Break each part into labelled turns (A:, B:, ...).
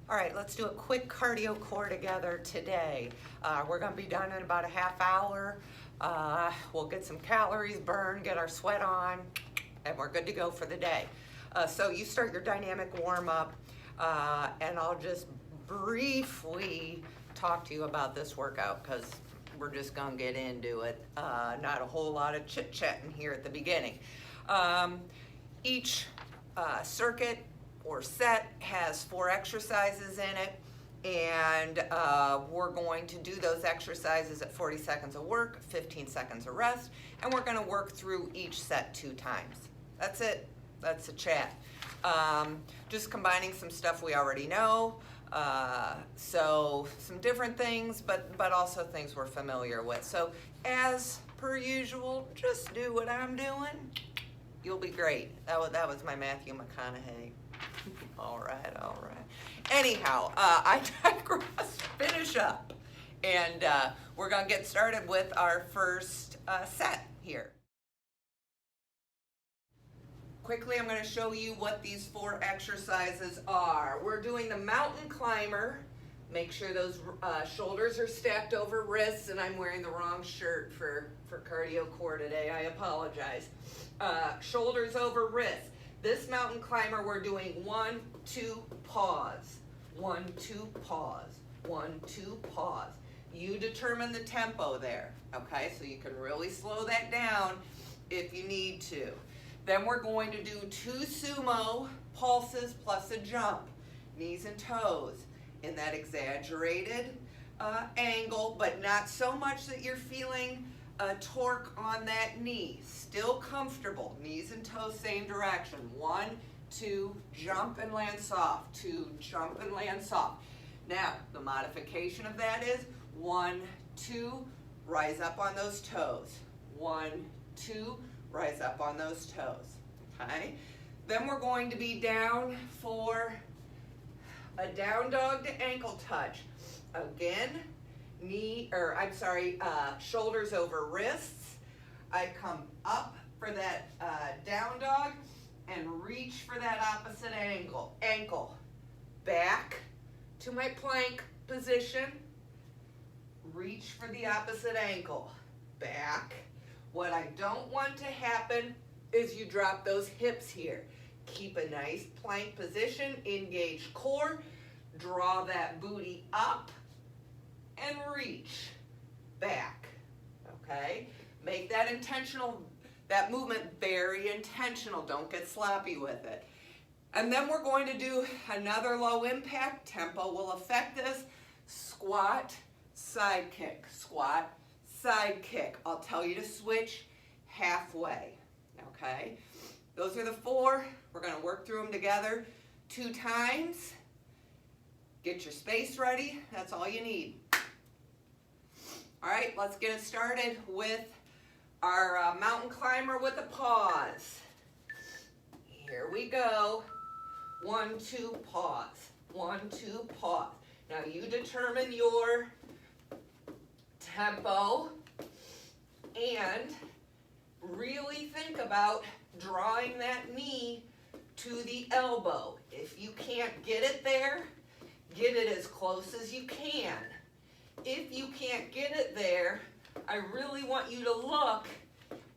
A: All right, let's do a quick cardio core together today. We're gonna be done in about a half hour. We'll get some calories burned, get our sweat on, and we're good to go for the day. So you start your dynamic warm up, and I'll just briefly talk to you about this workout because we're just gonna get into it. Not a whole lot of chit-chatting here at the beginning. Each circuit or set has 4 exercises in it, and we're going to do those exercises at 40 seconds of work, 15 seconds of rest, and we're going to work through each set 2 times. That's it. That's the chat. Just combining some stuff we already know, so some different things, but also things we're familiar with. So as per usual, just do what I'm doing. You'll be great. That was my Matthew McConaughey. All right. Anyhow, I digress. Finish up. And we're going to get started with our first set here. Quickly, I'm going to show you what these 4 exercises are. We're doing the mountain climber. Make sure those shoulders are stacked over wrists, and I'm wearing the wrong shirt for cardio core today. I apologize. Shoulders over wrists. This mountain climber, we're doing 1, 2, pause. 1, 2, pause. 1, 2, pause. You determine the tempo there, okay? So you can really slow that down if you need to. Then we're going to do 2 sumo pulses plus a jump, knees and toes, in that exaggerated angle, but not so much that you're feeling a torque on that knee. Still comfortable. Knees and toes, same direction. 1, 2, jump and land soft. 2, jump and land soft. Now, the modification of that is 1, 2, rise up on those toes. 1, 2, rise up on those toes. Okay? Then we're going to be down for a down dog to ankle touch. Again, shoulders over wrists. I come up for that down dog and reach for that opposite ankle. Back to my plank position. Reach for the opposite ankle. Back. What I don't want to happen is you drop those hips here. Keep a nice plank position, engage core, draw that booty up, and reach back, okay? Make that intentional, that movement very intentional. Don't get sloppy with it. And then we're going to do another low impact. Tempo will affect this. Squat, side kick, squat, side kick. I'll tell you to switch halfway, okay? Those are the 4. We're going to work through them together 2 times. Get your space ready. That's all you need. All right, let's get it started with our mountain climber with a pause. Here we go. 1, 2, pause. 1, 2, pause. Now you determine your tempo and really think about drawing that knee to the elbow. If you can't get it there, get it as close as you can. If you can't get it there, I really want you to look,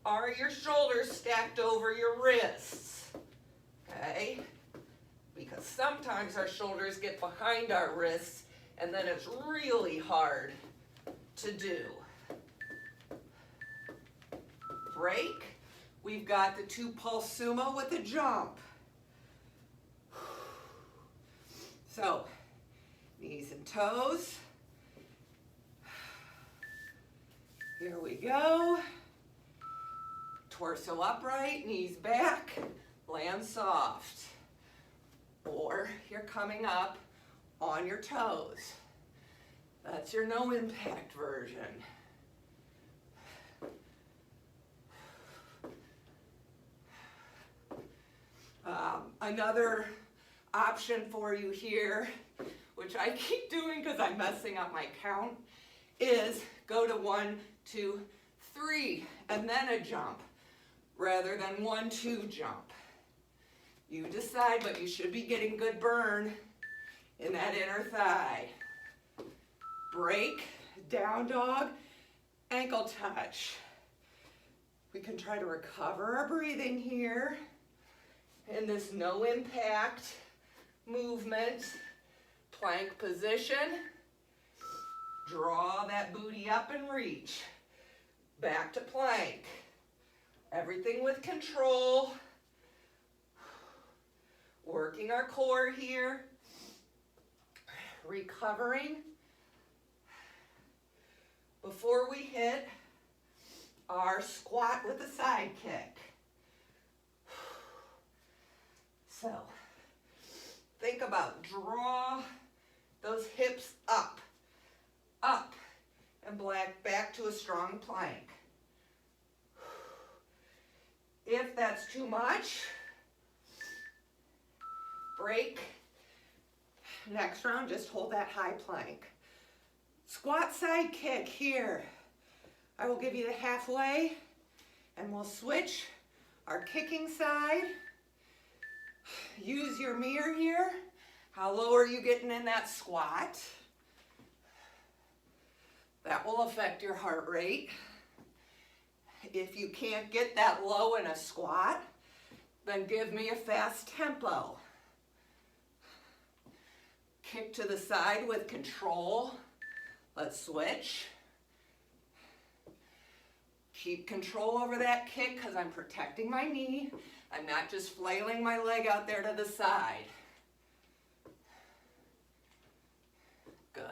A: are your shoulders stacked over your wrists? Okay? Because sometimes our shoulders get behind our wrists and then it's really hard to do. Break. We've got the 2 pulse sumo with a jump. So, knees and toes. Here we go. Torso upright, knees back, land soft. Or you're coming up on your toes. That's your no impact version. Another option for you here, which I keep doing because I'm messing up my count, is go to 1, 2, 3, and then a jump, rather than 1, 2, jump. You decide, but you should be getting good burn in that inner thigh. Break, down dog, ankle touch. We can try to recover our breathing here in this no impact movement. Plank position. Draw that booty up and reach. Back to plank. Everything with control. Working our core here. Recovering before we hit our squat with a side kick. So, think about draw those hips up, and back to a strong plank. If that's too much, break. Next round, just hold that high plank. Squat side kick here. I will give you the halfway, and we'll switch our kicking side. Use your mirror here. How low are you getting in that squat? That will affect your heart rate. If you can't get that low in a squat, then give me a fast tempo. Kick to the side with control. Let's switch. Keep control over that kick because I'm protecting my knee. I'm not just flailing my leg out there to the side. Good.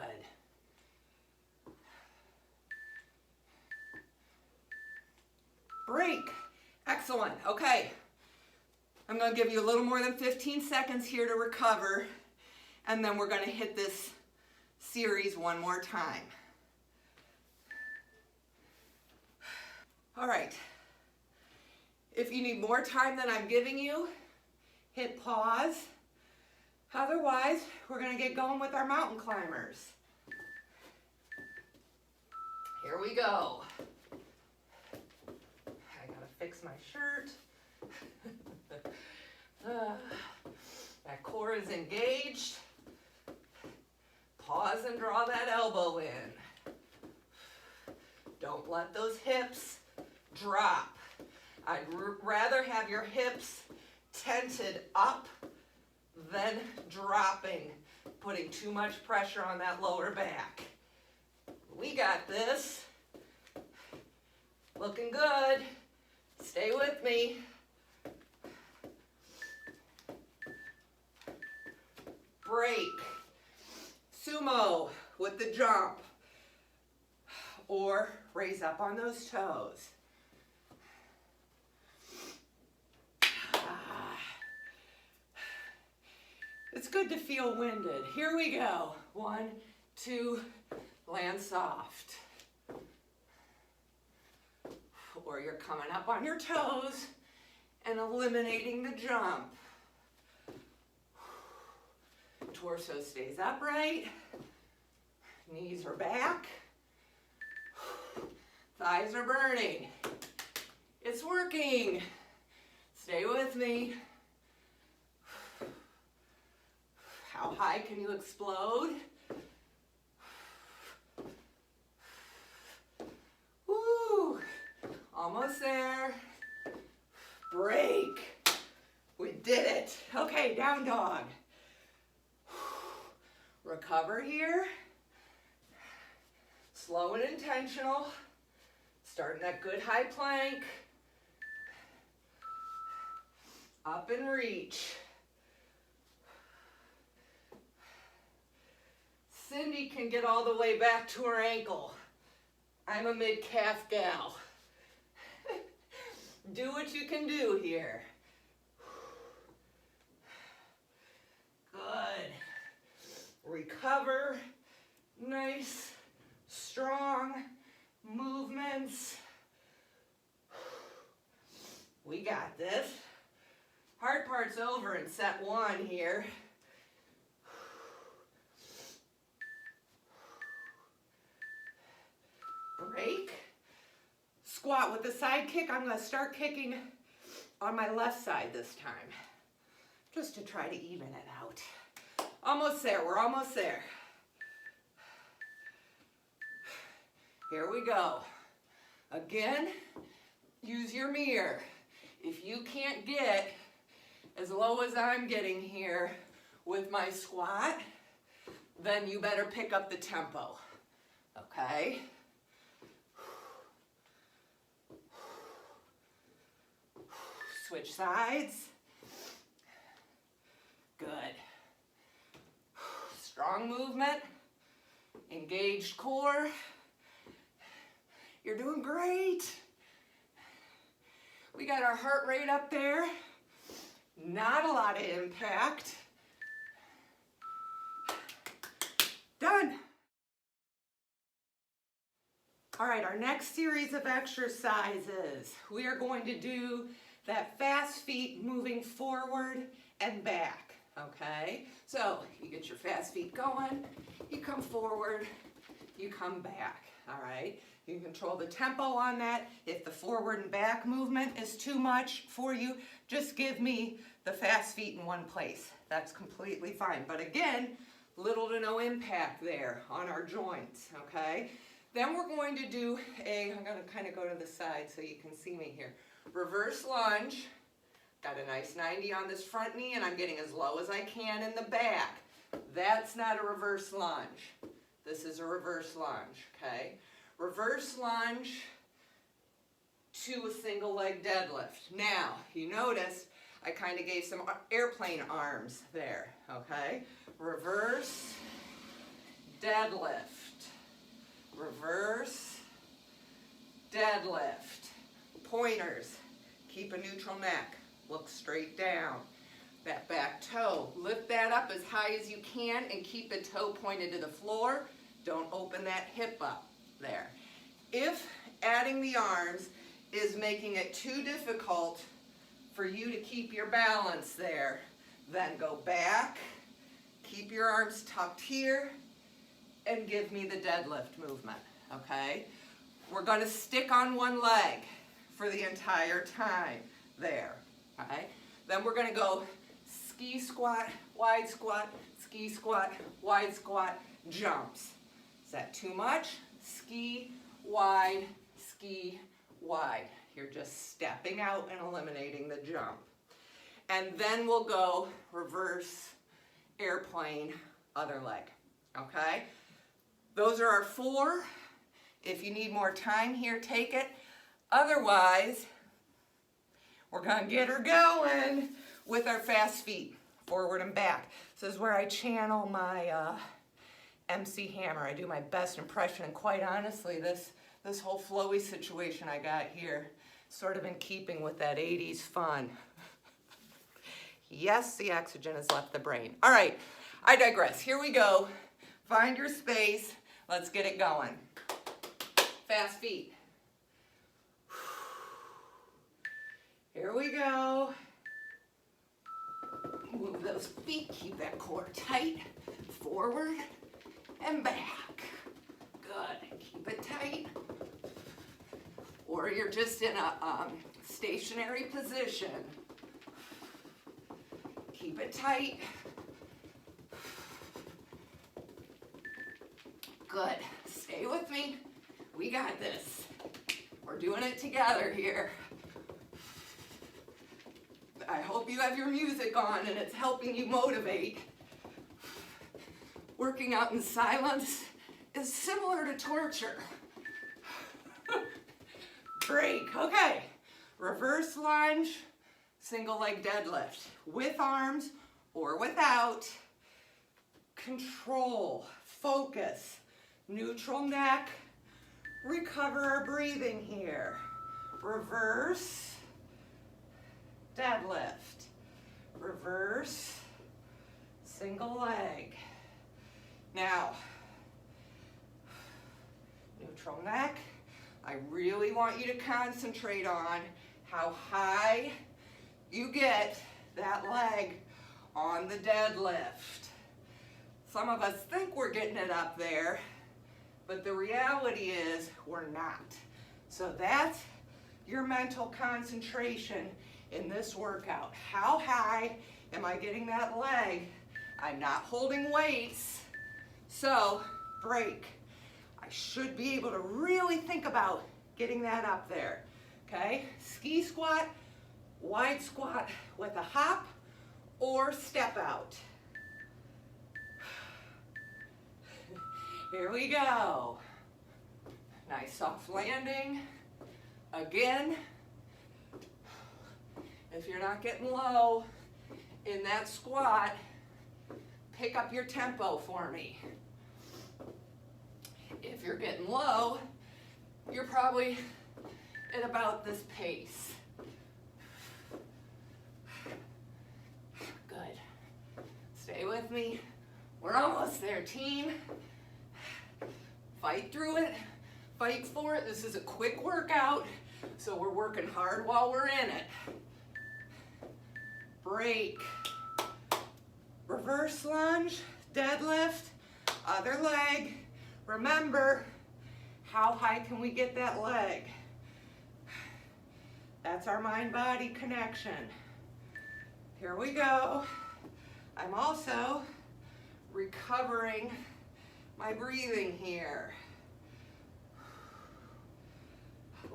A: Break. Excellent. Okay. I'm going to give you a little more than 15 seconds here to recover, and then we're going to hit this series one more time. All right. If you need more time than I'm giving you, hit pause. Otherwise, we're going to get going with our mountain climbers. Here we go. I got to fix my shirt. That core is engaged. Pause and draw that elbow in. Don't let those hips drop. I'd rather have your hips tented up than dropping, putting too much pressure on that lower back. We got this. Looking good. Stay with me. Break. Sumo with the jump. Or raise up on those toes. It's good to feel winded. Here we go. 1, 2, land soft. Or you're coming up on your toes and eliminating the jump. Torso stays upright. Knees are back. Thighs are burning. It's working. Stay with me. How high can you explode? Woo! Almost there. Break. We did it. Okay, down dog. Recover here. Slow and intentional. Starting that good high plank. Up and reach. Cindy can get all the way back to her ankle. I'm a mid-calf gal. Do what you can do here. Good. Recover. Nice, strong movements. We got this. Hard part's over in set 1 here. Break. Squat with the side kick. I'm going to start kicking on my left side this time, just to try to even it out. Almost there, we're almost there. Here we go. Again, use your mirror. If you can't get as low as I'm getting here with my squat, then you better pick up the tempo, okay? Switch sides. Good. Strong movement, engaged core. You're doing great. We got our heart rate up there. Not a lot of impact. Done. All right, our next series of exercises, we are going to do that fast feet moving forward and back, okay? So you get your fast feet going, you come forward, you come back, all right? You can control the tempo on that. If the forward and back movement is too much for you, just give me the fast feet in one place. That's completely fine. But again, little to no impact there on our joints, okay? Then we're going to do I'm going to kind of go to the side so you can see me here. Reverse lunge. Got a nice 90 on this front knee, and I'm getting as low as I can in the back. That's not a reverse lunge. This is a reverse lunge, okay? Reverse lunge to a single leg deadlift. Now, you notice I kind of gave some airplane arms there, okay? Reverse deadlift. Reverse deadlift. Pointers. Keep a neutral neck. Look straight down. That back toe. Lift that up as high as you can and keep the toe pointed to the floor. Don't open that hip up there. If adding the arms is making it too difficult for you to keep your balance there, then go back, keep your arms tucked here, and give me the deadlift movement, okay? We're going to stick on one leg for the entire time there, okay? Then we're going to go ski squat, wide squat, ski squat, wide squat, jumps. Is that too much? Ski, wide, ski, wide. You're just stepping out and eliminating the jump. And then we'll go reverse airplane, other leg, okay? Those are our 4. If you need more time here, take it. Otherwise, we're gonna get her going with our fast feet, forward and back. This is where I channel my MC Hammer. I do my best impression, and quite honestly, this whole flowy situation I got here, sort of in keeping with that 80s fun. Yes, the oxygen has left the brain. All right, I digress. Here we go. Find your space. Let's get it going. Fast feet. Here we go. Move those feet. Keep that core tight. Forward and back. Good. Keep it tight. Or you're just in a stationary position. Keep it tight. Good. Stay with me. We got this. We're doing it together here. I hope you have your music on and it's helping you motivate. Working out in silence is similar to torture. Break. Okay. Reverse lunge, single leg deadlift. With arms or without. Control, focus, neutral neck. Recover our breathing here. Reverse deadlift. Reverse single leg. Now, neutral neck. I really want you to concentrate on how high you get that leg on the deadlift. Some of us think we're getting it up there, but the reality is we're not. So that's your mental concentration in this workout. How high am I getting that leg I'm not holding weights, so break. I should be able to really think about getting that up there, okay? Ski squat, wide squat with a hop or step out. Here we go. Nice soft landing. Again, if you're not getting low in that squat, pick up your tempo for me. If you're getting low, you're probably at about this pace. Good. Stay with me. We're almost there, team. Fight through it. Fight for it. This is a quick workout, so we're working hard while we're in it. Break. Reverse lunge, deadlift, other leg. Remember, how high can we get that leg? That's our mind-body connection. Here we go. I'm also recovering my breathing here.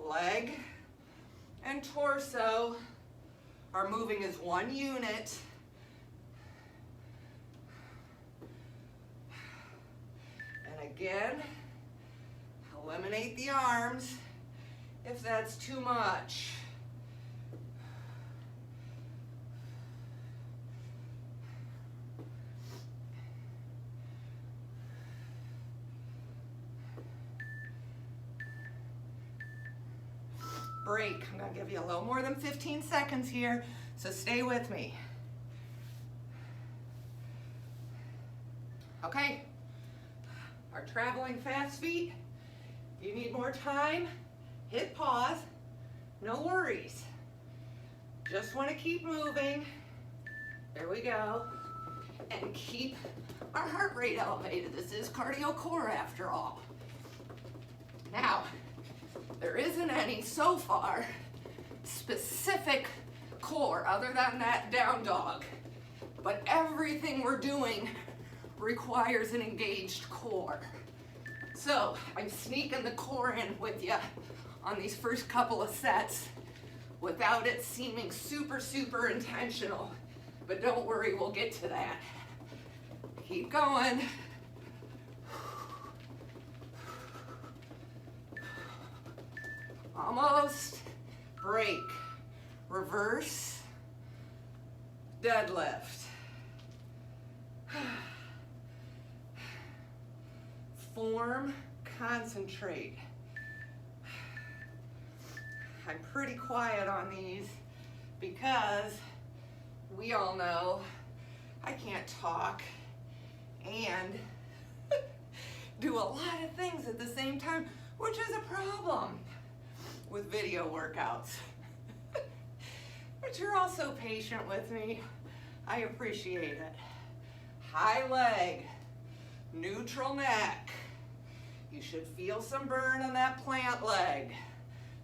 A: Leg and torso are moving as one unit. And again, eliminate the arms if that's too much. Break. I'm going to give you a little more than 15 seconds here, so stay with me. Okay, our traveling fast feet. If you need more time, hit pause. No worries. Just want to keep moving. There we go. And keep our heart rate elevated. This is cardio core after all. Now, there isn't any so far specific core other than that down dog, but everything we're doing requires an engaged core. So I'm sneaking the core in with you on these first couple of sets without it seeming super, super intentional, but don't worry, we'll get to that. Keep going. Almost. Break. Reverse. Deadlift. Form. Concentrate. I'm pretty quiet on these because we all know I can't talk and do a lot of things at the same time, which is a problem with video workouts. But you're also patient with me. I appreciate it. High leg, neutral neck. You should feel some burn on that plant leg,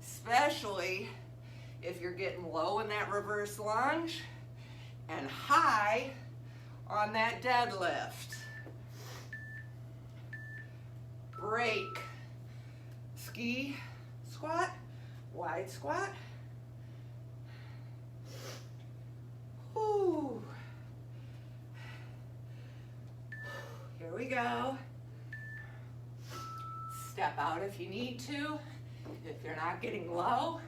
A: especially if you're getting low in that reverse lunge and high on that deadlift. Break. Ski squat, wide squat. Whew. Here we go. Step out if you need to. If you're not getting low,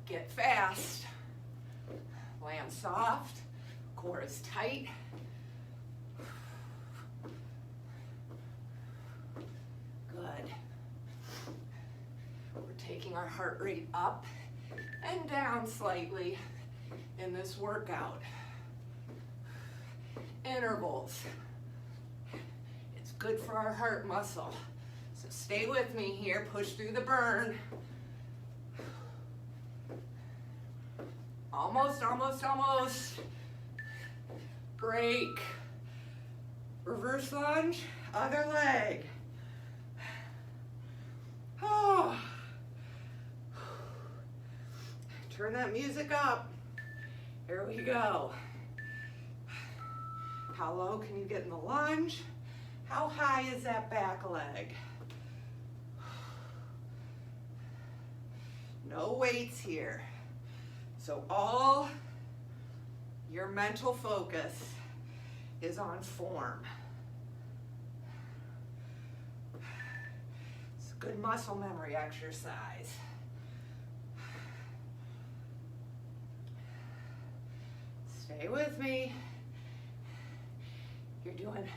A: get fast. Land soft, core is tight. Good. We're taking our heart rate up and down slightly in this workout. Intervals. It's good for our heart muscle. So stay with me here, push through the burn. Almost, almost, almost. Break. Reverse lunge, other leg. Oh. Turn that music up. Here we go. How low can you get in the lunge? How high is that back leg? No weights here. So all your mental focus is on form. It's a good muscle memory exercise. Stay with me. You're doing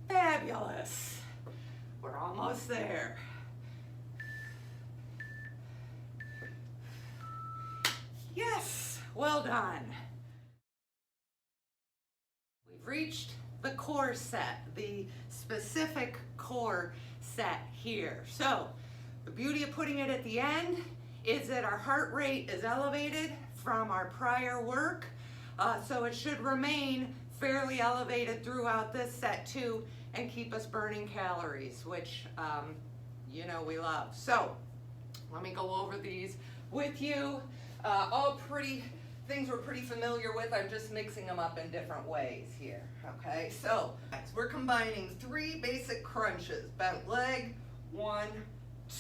A: fabulous. We're almost there. Yes, well done. We've reached the core set, the specific core set here. So the beauty of putting it at the end is that our heart rate is elevated from our prior work, so it should remain fairly elevated throughout this set too and keep us burning calories, which you know we love. So let me go over these with you. All pretty things we're pretty familiar with. I'm just mixing them up in different ways here. Okay, so we're combining 3 basic crunches. Bent leg, 1,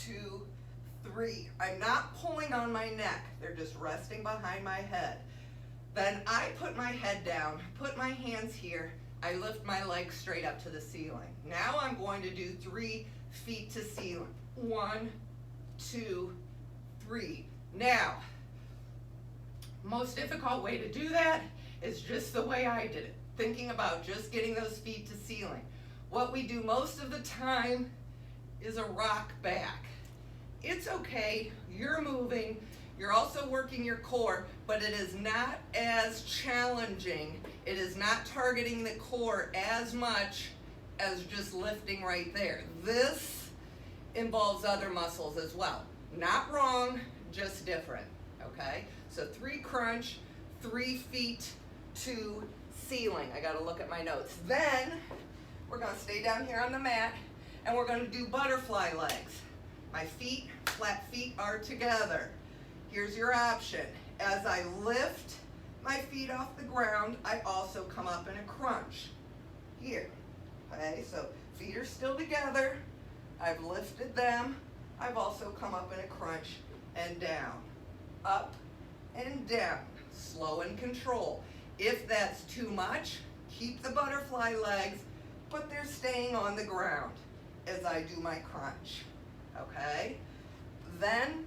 A: 2, 3. I'm not pulling on my neck. They're just resting behind my head. Then I put my head down, put my hands here. I lift my legs straight up to the ceiling. Now I'm going to do 3 feet to ceiling. 1, 2, 3. Now, most difficult way to do that is just the way I did it, thinking about just getting those feet to ceiling. What we do most of the time is a rock back. It's okay, you're moving, you're also working your core, but it is not as challenging. It is not targeting the core as much as just lifting right there. This involves other muscles as well. Not wrong, just different, okay? So 3 crunch, 3 feet to ceiling. I gotta look at my notes. Then we're gonna stay down here on the mat and we're gonna do butterfly legs. My feet, flat feet are together. Here's your option. As I lift my feet off the ground, I also come up in a crunch. Here, okay? So feet are still together. I've lifted them. I've also come up in a crunch and down. Up and down, slow and control. If that's too much, keep the butterfly legs, but they're staying on the ground as I do my crunch, okay? Then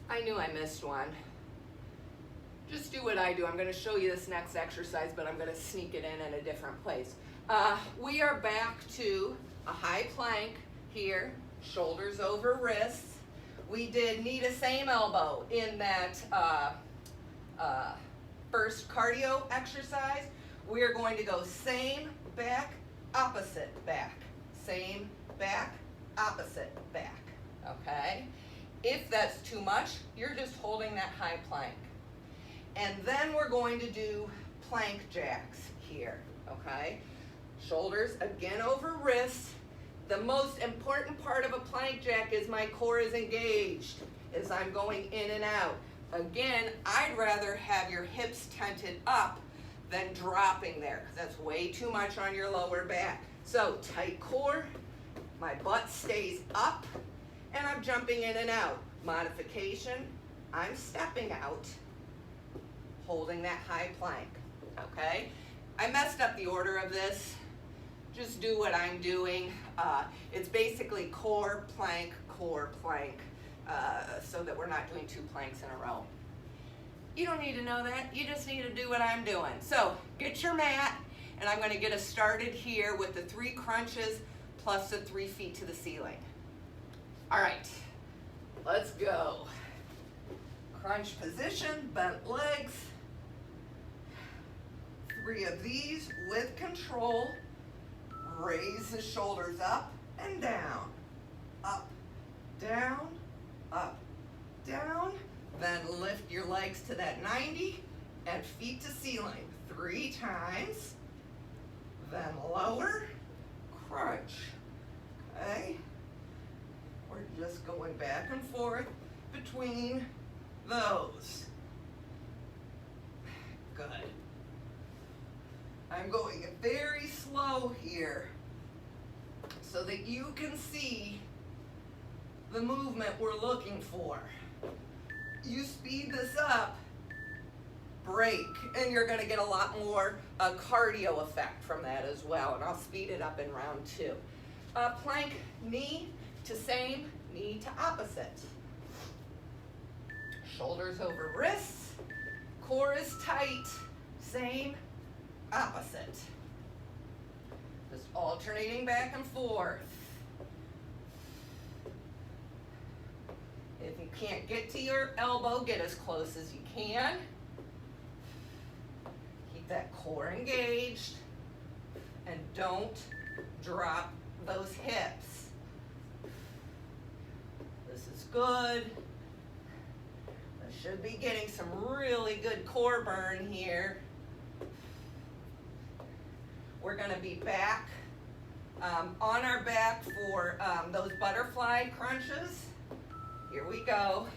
A: I knew I missed one. Just do what I do. I'm gonna show you this next exercise, but I'm gonna sneak it in a different place. We are back to a high plank here, shoulders over wrists. We did knee to same elbow in that first cardio exercise. We are going to go same back, opposite back. Same back, opposite back, okay? If that's too much, you're just holding that high plank. And then we're going to do plank jacks here, okay? Shoulders again over wrists. The most important part of a plank jack is my core is engaged as I'm going in and out. Again, I'd rather have your hips tented up than dropping there, because that's way too much on your lower back. So tight core, my butt stays up, and I'm jumping in and out. Modification, I'm stepping out, holding that high plank, okay? I messed up the order of this. Just do what I'm doing. It's basically core, plank, so that we're not doing 2 planks in a row. You don't need to know that. You just need to do what I'm doing. So get your mat, and I'm going to get us started here with the 3 crunches plus the 3 feet to the ceiling. All right, let's go. Crunch position, bent legs. 3 of these with control. Raise the shoulders up and down, up, down, up, down. Then lift your legs to that 90 and feet to ceiling 3 times. Then lower, crunch, okay? We're just going back and forth between those. Good. I'm going very slow here so that you can see the movement we're looking for. You speed this up, break, and you're going to get a lot more cardio effect from that as well. And I'll speed it up in round 2. Plank, knee to same, knee to opposite. Shoulders over wrists, core is tight, same, opposite. Just alternating back and forth. If you can't get to your elbow, get as close as you can. Keep that core engaged and don't drop those hips. This is good. I should be getting some really good core burn here. We're going to be back on our back for those butterfly crunches. Here we go.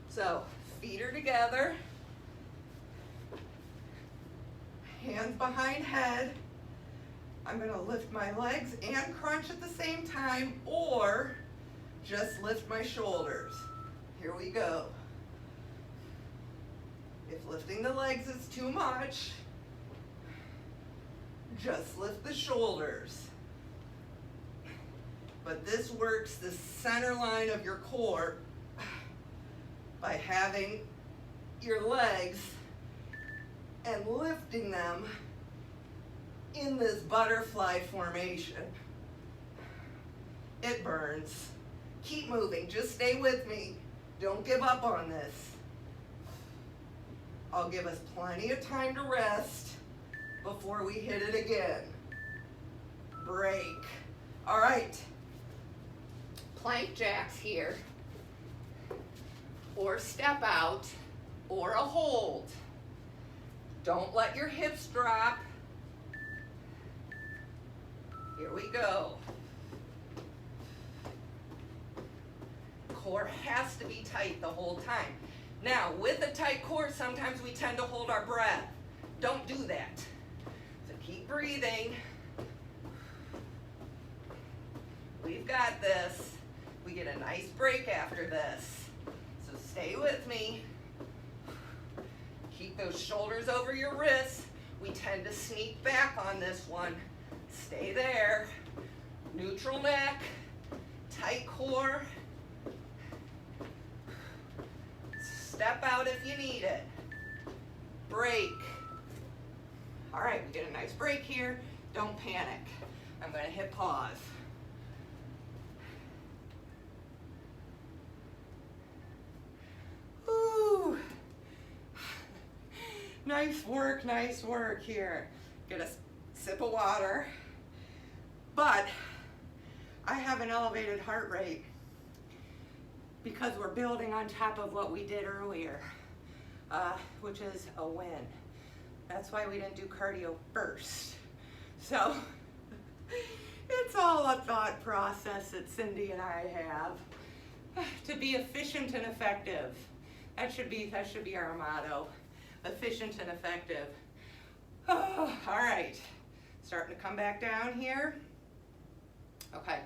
A: So feet are together, hands behind head. I'm going to lift my legs and crunch at the same time, or just lift my shoulders. Here we go. If lifting the legs is too much, just lift the shoulders. But this works the center line of your core by having your legs and lifting them in this butterfly formation. It burns. Keep moving. Just stay with me. Don't give up on this. I'll give us plenty of time to rest before we hit it again. Break. All right. Plank jacks here, or step out, or a hold. Don't let your hips drop. Here we go. Core has to be tight the whole time. Now, with a tight core, sometimes we tend to hold our breath. Don't do that. So keep breathing. We've got this. We get a nice break after this. So stay with me. Keep those shoulders over your wrists. We tend to sneak back on this one. Stay there. Neutral neck, tight core. Step out if you need it. Break. All right, we get a nice break here. Don't panic. I'm going to hit pause. Ooh. Nice work here. Get a sip of water. But I have an elevated heart rate because we're building on top of what we did earlier, which is a win. That's why we didn't do cardio first. So it's all a thought process that Cindy and I have to be efficient and effective. That should be our motto, efficient and effective. Oh, all right, starting to come back down here. Okay,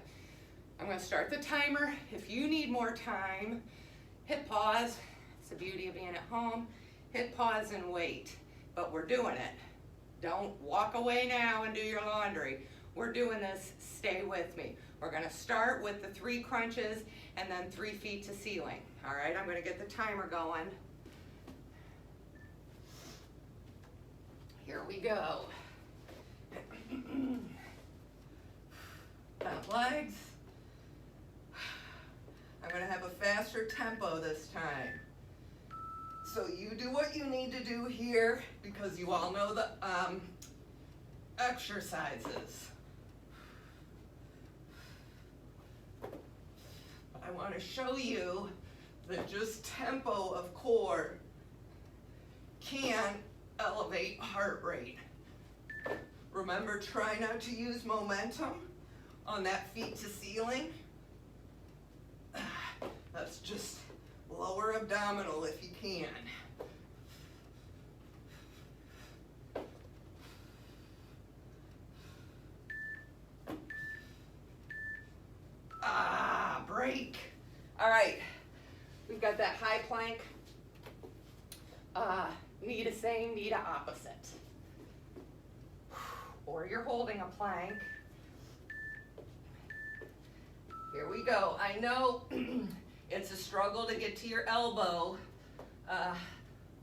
A: I'm going to start the timer. If you need more time, hit pause. It's the beauty of being at home. Hit pause and wait, but we're doing it. Don't walk away now and do your laundry. We're doing this, stay with me. We're going to start with the 3 crunches and then 3 feet to ceiling. All right, I'm going to get the timer going. Here we go. Bent legs. I'm going to have a faster tempo this time. So you do what you need to do here because you all know the exercises. I want to show you that just tempo of core can elevate heart rate. Remember, try not to use momentum on that feet to ceiling. That's just lower abdominal if you can. got that high plank, knee to same, knee to opposite. Or you're holding a plank. Here we go. I know it's a struggle to get to your elbow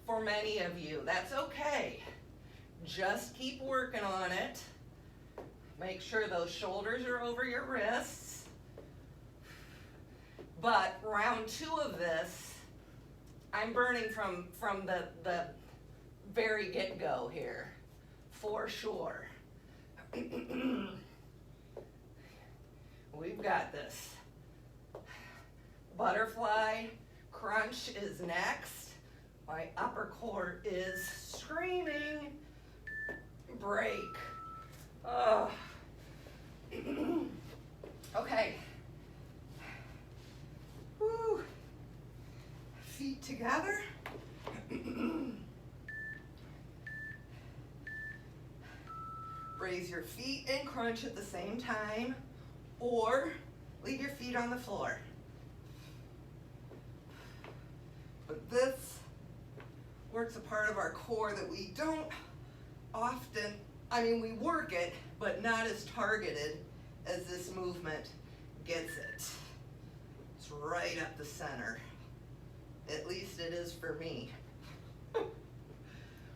A: for many of you. That's okay. Just keep working on it. Make sure those shoulders are over your wrists. But round 2 of this, I'm burning from the very get-go here, for sure. We've got this. Butterfly crunch is next. My upper core is screaming. Break. Oh. Okay. Woo. Feet together. Raise your feet and crunch at the same time, or leave your feet on the floor. But this works a part of our core that we don't often, we work it, but not as targeted as this movement gets it. It's right up the center. At least it is for me.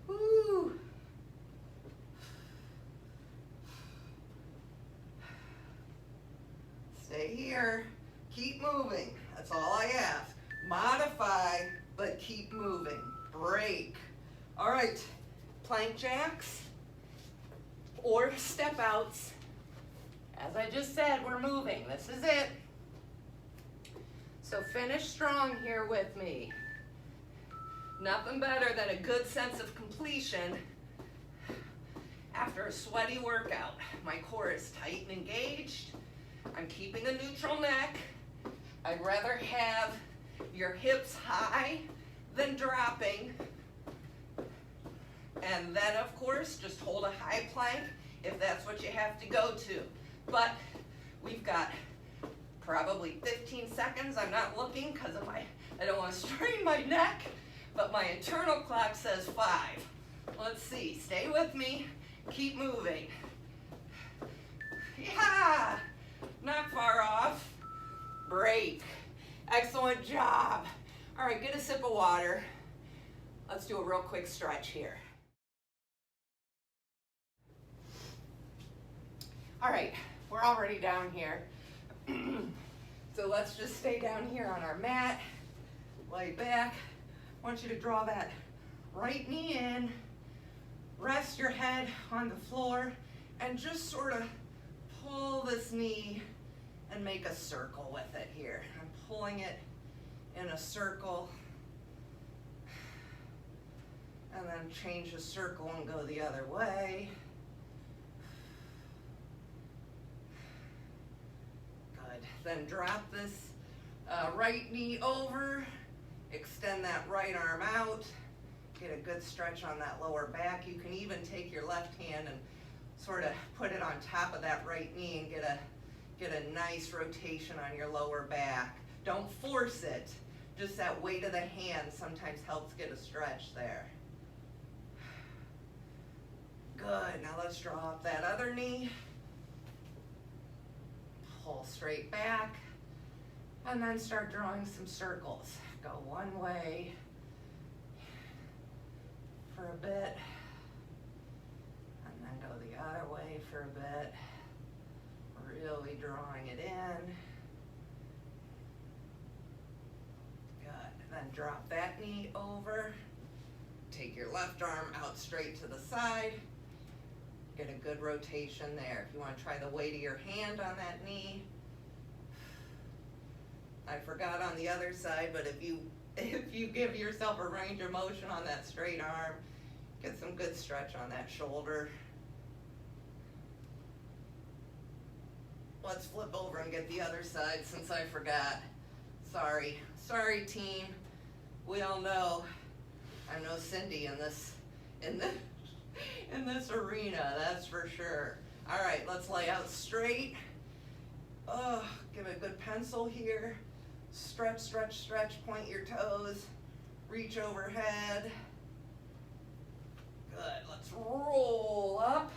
A: Woo! Stay here. Keep moving. That's all I ask. Modify, but keep moving. Break. All right. Plank jacks or step outs. As I just said, we're moving. This is it. So finish strong here with me. Nothing better than a good sense of completion after a sweaty workout. My core is tight and engaged. I'm keeping a neutral neck. I'd rather have your hips high than dropping. And then, of course, just hold a high plank if that's what you have to go to. But we've got probably 15 seconds. I'm not looking because I don't want to strain my neck, but my internal clock says 5. Let's see. Stay with me. Keep moving. Yeah! Not far off. Break. Excellent job. All right, get a sip of water. Let's do a real quick stretch here. All right, we're already down here. So let's just stay down here on our mat. Lay back. I want you to draw that right knee in. Rest your head on the floor and just sort of pull this knee and make a circle with it here. I'm pulling it in a circle and then change the circle and go the other way. Good. Then drop this right knee over, extend that right arm out, get a good stretch on that lower back. You can even take your left hand and sort of put it on top of that right knee and get a nice rotation on your lower back. Don't force it. Just that weight of the hand sometimes helps get a stretch there. Good. Now let's draw up that other knee. Pull straight back. And then start drawing some circles. Go one way for a bit. And then go the other way for a bit. Really drawing it in. Good. Then drop that knee over. Take your left arm out straight to the side. Get a good rotation there. If you want to try the weight of your hand on that knee. I forgot on the other side, but if you give yourself a range of motion on that straight arm, get some good stretch on that shoulder. Let's flip over and get the other side since I forgot. Sorry team. We all know I'm no Cindy in this arena, that's for sure. All right, let's lay out straight. Oh, give it a good pencil here. Stretch, stretch, stretch, point your toes, reach overhead. Good, let's roll up.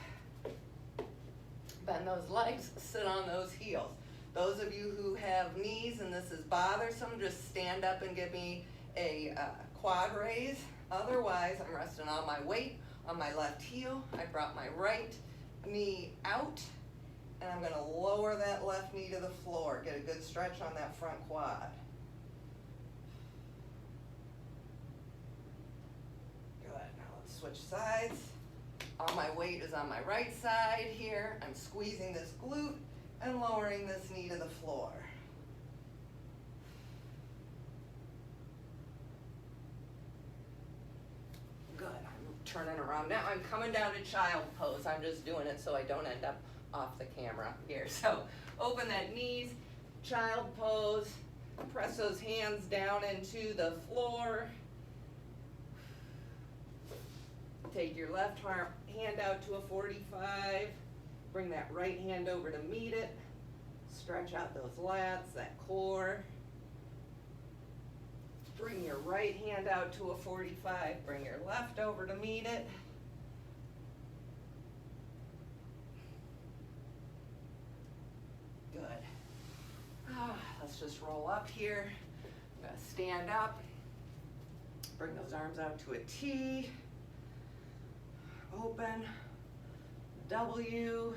A: Bend those legs, sit on those heels. Those of you who have knees and this is bothersome, just stand up and give me a quad raise. Otherwise, I'm resting all my weight on my left heel. I brought my right knee out, and I'm gonna lower that left knee to the floor. Get a good stretch on that front quad. Good, now let's switch sides. All my weight is on my right side here. I'm squeezing this glute and lowering this knee to the floor. Good, I'm turning around. Now I'm coming down to child pose. I'm just doing it so I don't end up off the camera here. So open that knees, child pose, press those hands down into the floor. Take your left hand out to a 45. Bring that right hand over to meet it. Stretch out those lats, that core. Bring your right hand out to a 45. Bring your left over to meet it. Good. Let's just roll up here. I'm gonna stand up. Bring those arms out to a T. Open. W,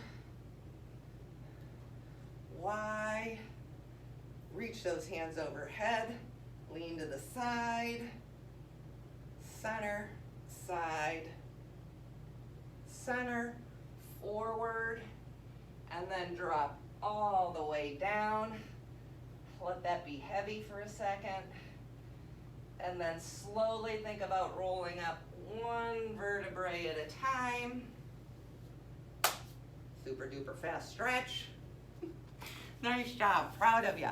A: Y, reach those hands overhead, lean to the side, center, side, center, forward, and then drop all the way down. Let that be heavy for a second. And then slowly think about rolling up one vertebrae at a time. Super duper fast stretch. Nice job, proud of you.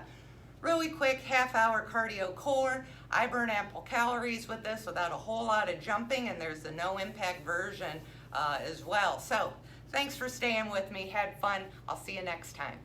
A: Really quick half-hour cardio core. I burn ample calories with this without a whole lot of jumping, and there's the no impact version as well. So thanks for staying with me, had fun. I'll see you next time.